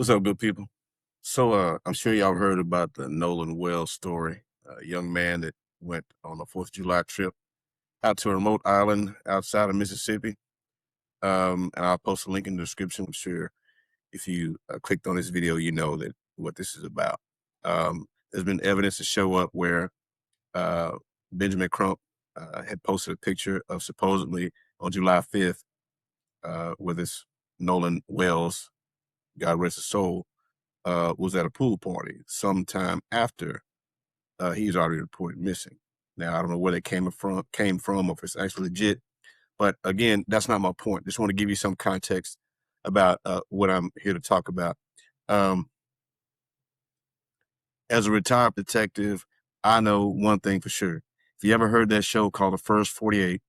What's up, good people? So I'm sure y'all heard about the Nolan Wells story, a young man that went on a 4th of July trip out to a remote island outside of Mississippi. And I'll post a link in the description. I'm sure if you clicked on this video, you know that what this is about. There's been evidence to show up where uh, Benjamin Crump had posted a picture of supposedly on July 5th where this Nolan Wells, God rest his soul, was at a pool party sometime after he's already reported missing. Now, I don't know where they came from, or if it's actually legit. But again, that's not my point. Just want to give you some context about what I'm here to talk about. As a retired detective, I know one thing for sure. If you ever heard that show called The First 48,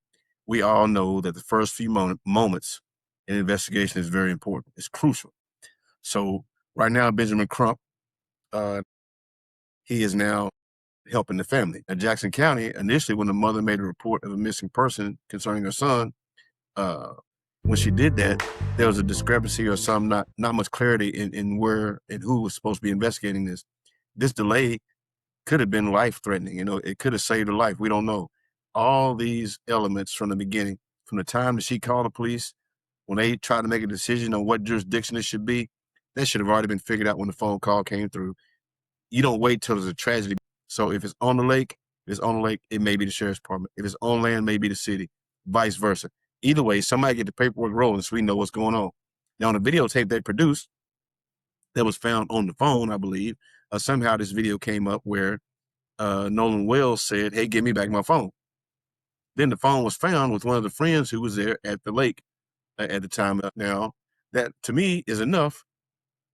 we all know that the first few moments in investigation is very important. It's crucial. So right now, Benjamin Crump, he is now helping the family. In Jackson County, initially, when the mother made a report of a missing person concerning her son, when she did that, there was a discrepancy or some not much clarity in where and who was supposed to be investigating this. This delay could have been life-threatening. You know, it could have saved her life. We don't know. All these elements from the beginning, from the time that she called the police, when they tried to make a decision on what jurisdiction it should be, that should have already been figured out when the phone call came through. You don't wait till there's a tragedy. So if it's on the lake, it may be the sheriff's department. If it's on land, it may be the city, vice versa. Either way, somebody get the paperwork rolling so we know what's going on. Now, on the videotape they produced that was found on the phone, I believe, somehow this video came up where Nolan Wells said, "Hey, give me back my phone." Then the phone was found with one of the friends who was there at the lake at the time. Now, that to me is enough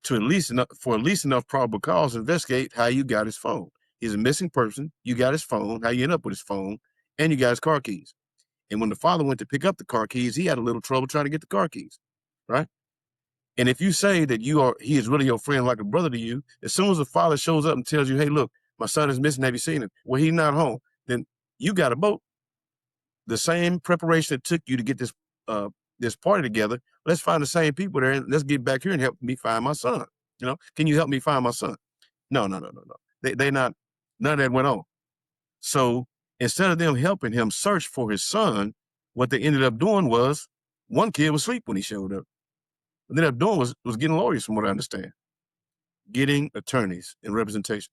to at least enough probable cause to investigate how you got his phone. He's a missing person. You got his phone, how you end up with his phone, and you got his car keys. And when the father went to pick up the car keys, he had a little trouble trying to get the car keys, right? And if you say that he is really your friend, like a brother to you, as soon as the father shows up and tells you, "Hey, look, my son is missing. Have you seen him?" Well, he's not home. Then you got a boat. The same preparation it took you to get this party together. Let's find the same people there and let's get back here and help me find my son. You know, can you help me find my son? No. They not, none of that went on. So instead of them helping him search for his son, what they ended up doing was one kid was asleep when he showed up. What they ended up doing was getting lawyers, from what I understand, getting attorneys and representation.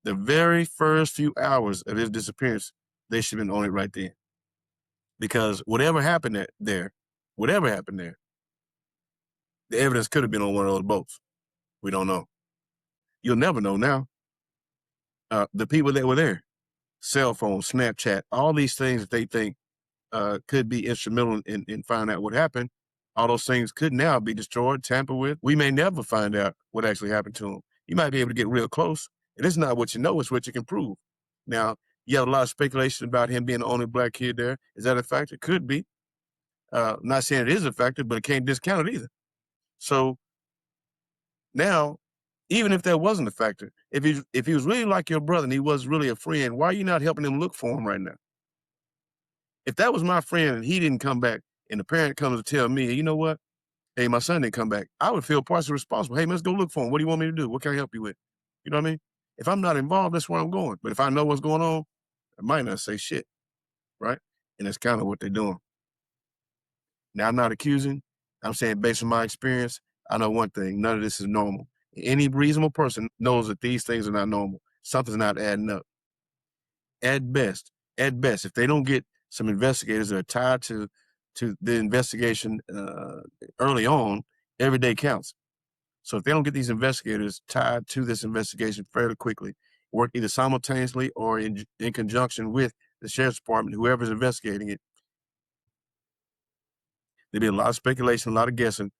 The very first few hours of his disappearance, they should have been on it right then. Because whatever happened there, the evidence could have been on one of those boats. We don't know. You'll never know now. The people that were there, cell phone, Snapchat, all these things that they think could be instrumental in finding out what happened, all those things could now be destroyed, tampered with. We may never find out what actually happened to them. You might be able to get real close, and it's not what you know, it's what you can prove. Now, you have a lot of speculation about him being the only black kid there. Is that a factor? Could be. Not saying it is a factor, but it can't discount it either. So now, even if that wasn't a factor, if he was really like your brother and he was really a friend, why are you not helping him look for him right now? If that was my friend and he didn't come back, and the parent comes to tell me, "You know what? Hey, my son didn't come back," I would feel partially responsible. "Hey, man, let's go look for him. What do you want me to do? What can I help you with?" You know what I mean? If I'm not involved, that's where I'm going. But if I know what's going on, I might not say shit, right? And that's kind of what they're doing. Now, I'm not accusing. I'm saying based on my experience, I know one thing. None of this is normal. Any reasonable person knows that these things are not normal. Something's not adding up. At best, if they don't get some investigators that are tied to the investigation early on, every day counts. So if they don't get these investigators tied to this investigation fairly quickly, work either simultaneously or in conjunction with the sheriff's department, whoever's investigating it, there'll be a lot of speculation, a lot of guessing,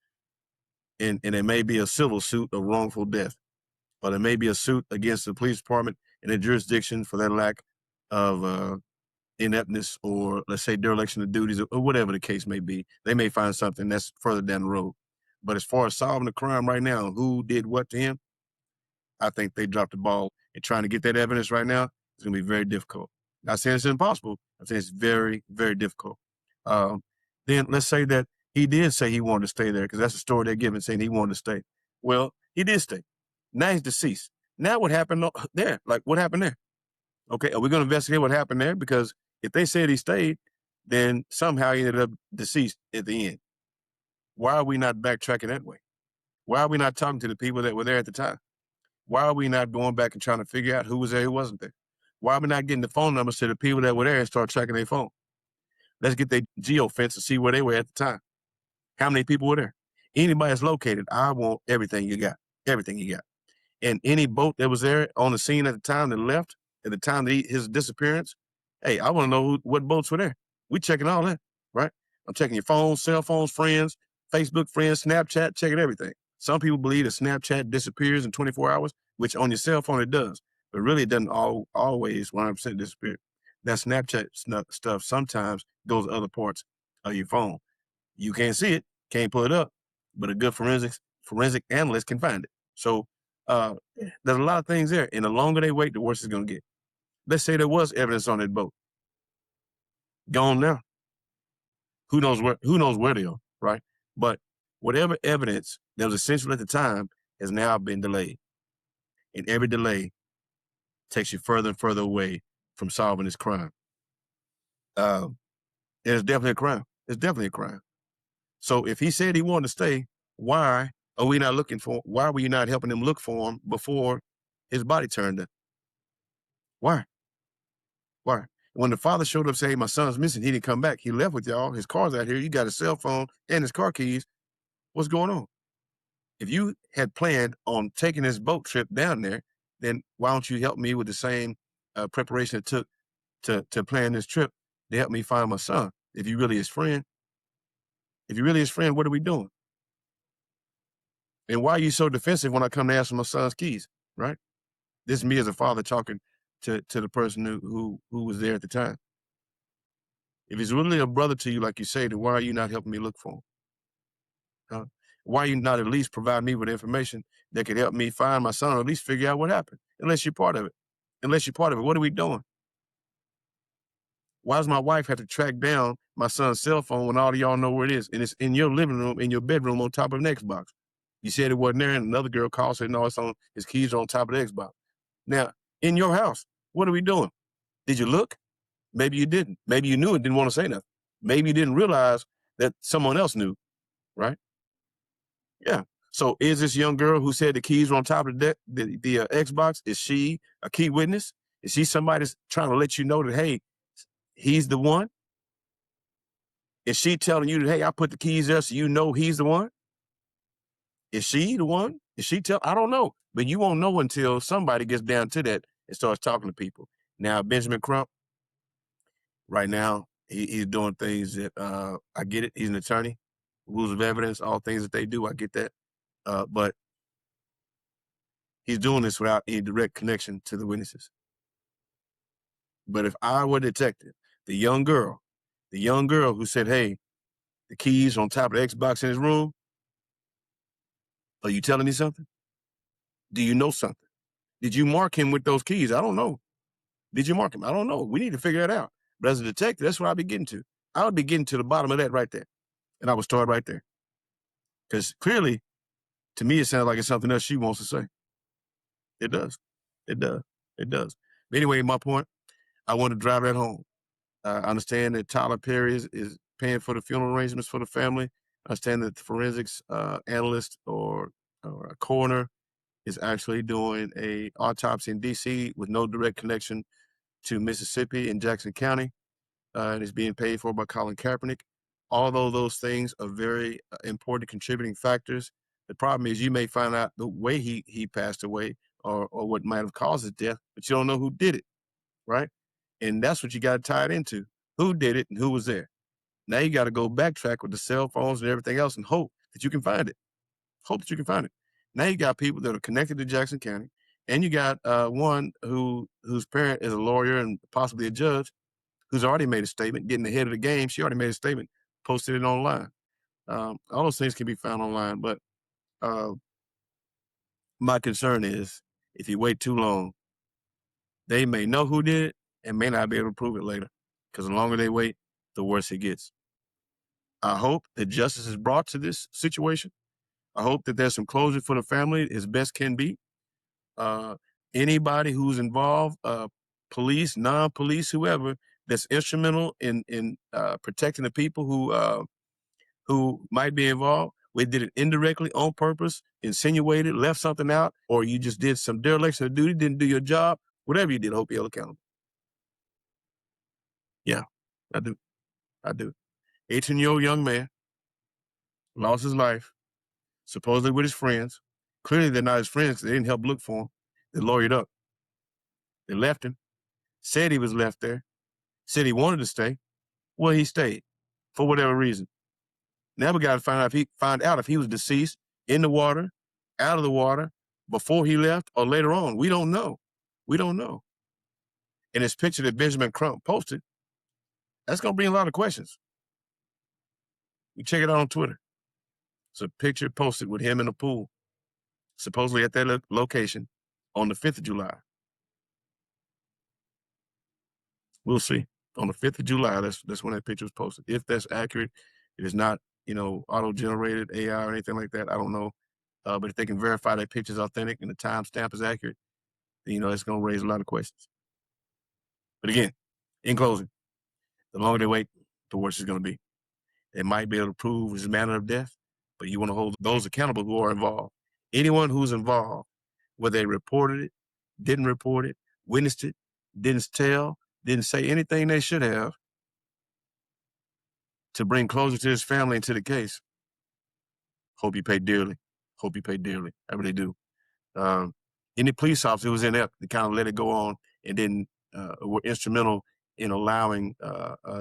and it may be a civil suit of wrongful death, or there may be a suit against the police department in a jurisdiction for their lack of ineptness, or let's say dereliction of duties, or whatever the case may be. They may find something that's further down the road. But as far as solving the crime right now, who did what to him, I think they dropped the ball. And trying to get that evidence right now is going to be very difficult. Not saying it's impossible. I'm saying it's very, very difficult. Then let's say that He did say he wanted to stay there because that's the story they're giving, saying he wanted to stay. Well, he did stay. Now he's deceased. Now what happened there? Like, what happened there? Okay, are we going to investigate what happened there? Because if they said he stayed, then somehow he ended up deceased at the end. Why are we not backtracking that way? Why are we not talking to the people that were there at the time? Why are we not going back and trying to figure out who was there, who wasn't there? Why are we not getting the phone numbers to the people that were there and start tracking their phone? Let's get their geofence to see where they were at the time. How many people were there? Anybody that's located, I want everything you got. Everything you got. And any boat that was there on the scene at the time that left, at the time of his disappearance, hey, I want to know what boats were there. We checking all that, right? I'm checking your phones, cell phones, friends, Facebook friends, Snapchat, checking everything. Some people believe that Snapchat disappears in 24 hours, which on your cell phone it does, but really it doesn't always 100% disappear. That Snapchat stuff sometimes goes to other parts of your phone. You can't see it, can't pull it up, but a good forensic analyst can find it. So there's a lot of things there, and the longer they wait, the worse it's going to get. Let's say there was evidence on that boat. Gone now. Who knows where they are, right? But whatever evidence that was essential at the time has now been delayed. And every delay takes you further and further away from solving this crime. It's definitely a crime. It's definitely a crime. So if he said he wanted to stay, why are we not why were you not helping him look for him before his body turned up? Why? Why? When the father showed up saying, my son's missing, he didn't come back. He left with y'all. His car's out here. You got his cell phone and his car keys. What's going on? If you had planned on taking this boat trip down there, then why don't you help me with the same preparation it took to plan this trip to help me find my son? If you really his friend, what are we doing? And why are you so defensive when I come to ask for my son's keys, right? This is me as a father talking to the person who was there at the time. If he's really a brother to you, like you say, then why are you not helping me look for him? Why are you not at least provide me with information that could help me find my son, or at least figure out what happened? Unless you're part of it. What are we doing? Why does my wife have to track down my son's cell phone when all of y'all know where it is? And it's in your living room, in your bedroom, on top of an Xbox. You said it wasn't there, and another girl called, said, no, his keys are on top of the Xbox. Now, in your house, what are we doing? Did you look? Maybe you didn't. Maybe you knew and didn't want to say nothing. Maybe you didn't realize that someone else knew, right? Yeah. So is this young girl who said the keys were on top of the Xbox, is she a key witness? Is she somebody that's trying to let you know that, hey, he's the one? Is she telling you that, hey, I put the keys there so you know he's the one? Is she the one? I don't know. But you won't know until somebody gets down to that and starts talking to people. Now, Benjamin Crump, right now, he's doing things that, I get it. He's an attorney. Rules of evidence, all things that they do, I get that. But he's doing this without any direct connection to the witnesses. But if I were a detective, the young girl who said, hey, the keys on top of the Xbox in his room, are you telling me something? Do you know something? Did you mark him with those keys? I don't know. Did you mark him? I don't know. We need to figure that out. But as a detective, that's what I'd be getting to. I would be getting to the bottom of that right there. And I would start right there. Because clearly, to me, it sounds like it's something else she wants to say. It does. It does. It does. But anyway, my point, I want to drive that home. I understand that Tyler Perry is paying for the funeral arrangements for the family. I understand that the forensics analyst or a coroner is actually doing a autopsy in D.C. with no direct connection to Mississippi in Jackson County, and is being paid for by Colin Kaepernick. Although those things are very important contributing factors, the problem is you may find out the way he passed away or what might have caused his death, but you don't know who did it, right? And that's what you got to tie it into. Who did it and who was there? Now you got to go backtrack with the cell phones and everything else and hope that you can find it. Now you got people that are connected to Jackson County, and you got one whose parent is a lawyer and possibly a judge who's already made a statement, getting ahead of the game. She already made a statement, posted it online. All those things can be found online, but my concern is if you wait too long, they may know who did it and may not be able to prove it later, because the longer they wait, the worse it gets. I hope that justice is brought to this situation. I hope that there's some closure for the family as best can be. Anybody who's involved, police, non-police, whoever, that's instrumental in protecting the people who might be involved. We did it indirectly, on purpose, insinuated, left something out, or you just did some dereliction of duty, didn't do your job. Whatever you did, I hope you're held accountable. Yeah, I do. I do. 18-year-old young man lost his life, supposedly with his friends. Clearly, they're not his friends because they didn't help look for him. They lawyered up. They left him, said he was left there, said he wanted to stay. Well, he stayed for whatever reason. Now we got to find out if he was deceased in the water, out of the water, before he left, or later on. We don't know. We don't know. And this picture that Benjamin Crump posted, that's going to bring a lot of questions. You check it out on Twitter. It's a picture posted with him in a pool, supposedly at that location on the 5th of July. We'll see. On the 5th of July, that's when that picture was posted. If that's accurate, it is not, auto-generated AI or anything like that. I don't know. But if they can verify that picture is authentic and the timestamp is accurate, then, it's going to raise a lot of questions. But again, in closing, the longer they wait, the worse it's going to be. They might be able to prove his manner of death, but you want to hold those accountable who are involved. Anyone who's involved, whether they reported it, didn't report it, witnessed it, didn't tell, didn't say anything they should have to bring closure to his family and to the case, hope you pay dearly. Hope you pay dearly. I really do. Any police officer who was in there, they kind of let it go on and then were instrumental in allowing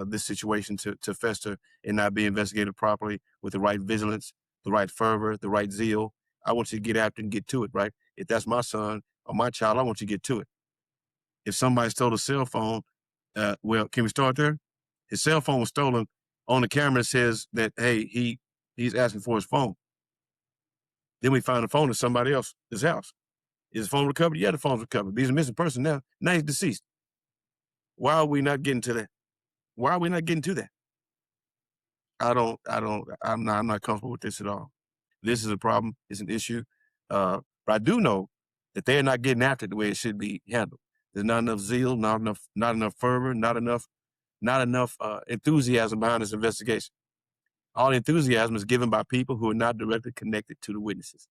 this situation to fester and not be investigated properly with the right vigilance, the right fervor, the right zeal. I want you to get after and get to it, right? If that's my son or my child, I want you to get to it. If somebody stole a cell phone, well, can we start there? His cell phone was stolen. On the camera, it says that, hey, he's asking for his phone. Then we find the phone at somebody else's house. Is the phone recovered? Yeah, the phone's recovered. But he's a missing person now. Now he's deceased. Why are we not getting to that? Why are we not getting to that? I'm not comfortable with this at all. This is a problem. It's an issue. But I do know that they're not getting after it the way it should be handled. There's not enough zeal, not enough fervor, not enough enthusiasm behind this investigation. All the enthusiasm is given by people who are not directly connected to the witnesses.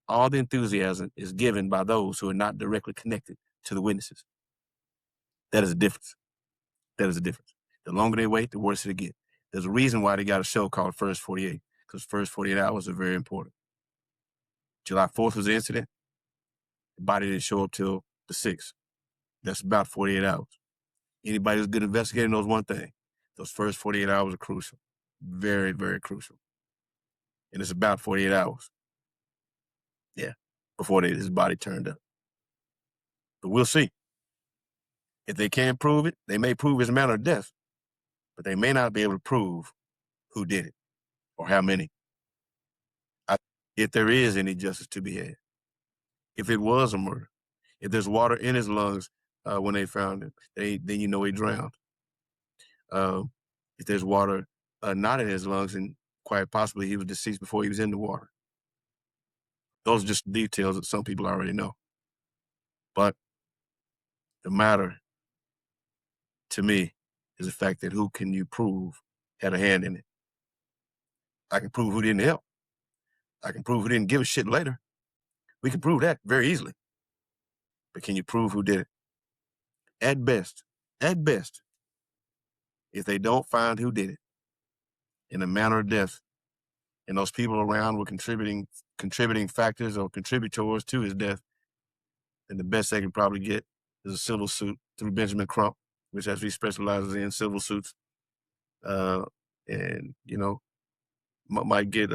All the enthusiasm is given by those who are not directly connected to the witnesses. That is a difference. That is a difference. The longer they wait, the worse it'll get. There's a reason why they got a show called First 48, because first 48 hours are very important. July 4th was the incident. The body didn't show up till the 6th. That's about 48 hours. Anybody who's good investigator knows one thing. Those first 48 hours are crucial. Very, very crucial. And it's about 48 hours. Yeah, before his body turned up. But we'll see. If they can't prove it, they may prove his manner of death, but they may not be able to prove who did it or how many. If there is any justice to be had, if it was a murder, if there's water in his lungs when they found him, then you know he drowned. If there's water not in his lungs, and quite possibly he was deceased before he was in the water. Those are just details that some people already know. But the matter to me is the fact that who can you prove had a hand in it? I can prove who didn't help. I can prove who didn't give a shit later. We can prove that very easily. But can you prove who did it? At best, if they don't find who did it in the manner of death, and those people around were contributing factors or contributors to his death, then the best they can probably get is a civil suit through Benjamin Crump, which actually specializes in civil suits, and might get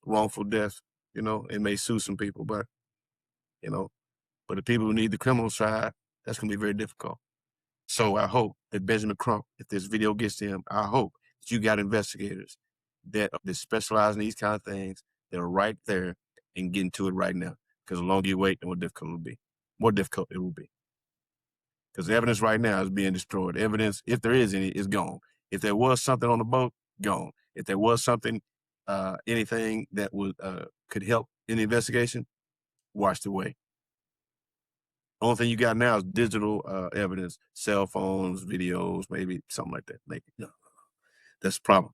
wrongful death, and may sue some people, but the people who need the criminal side, that's going to be very difficult. So I hope that Benjamin Crump, if this video gets to him, I hope that you got investigators that specialize in these kind of things that are right there and getting to it right now. Because the longer you wait, the more difficult it will be. More difficult it will be. Because the evidence right now is being destroyed. Evidence, if there is any, is gone. If there was something on the boat, gone. If there was something, anything that would could help in the investigation, wash it away. Only thing you got now is digital evidence, cell phones, videos, maybe something like that. Like, that's a problem.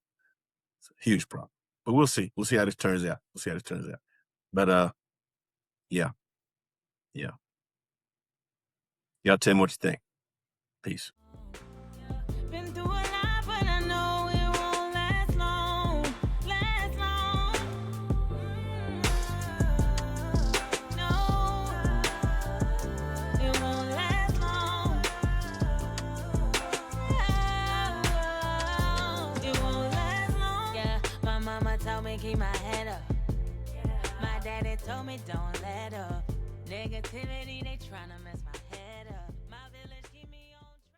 It's a huge problem. But we'll see. We'll see how this turns out. But yeah. Y'all tell me what you think. Peace. Been through a lot, but I know it won't last long. No, it won't last long. It won't last long. Yeah, my mama told me keep my head up. My daddy told me don't let up. Negativity, they tryna mess my head.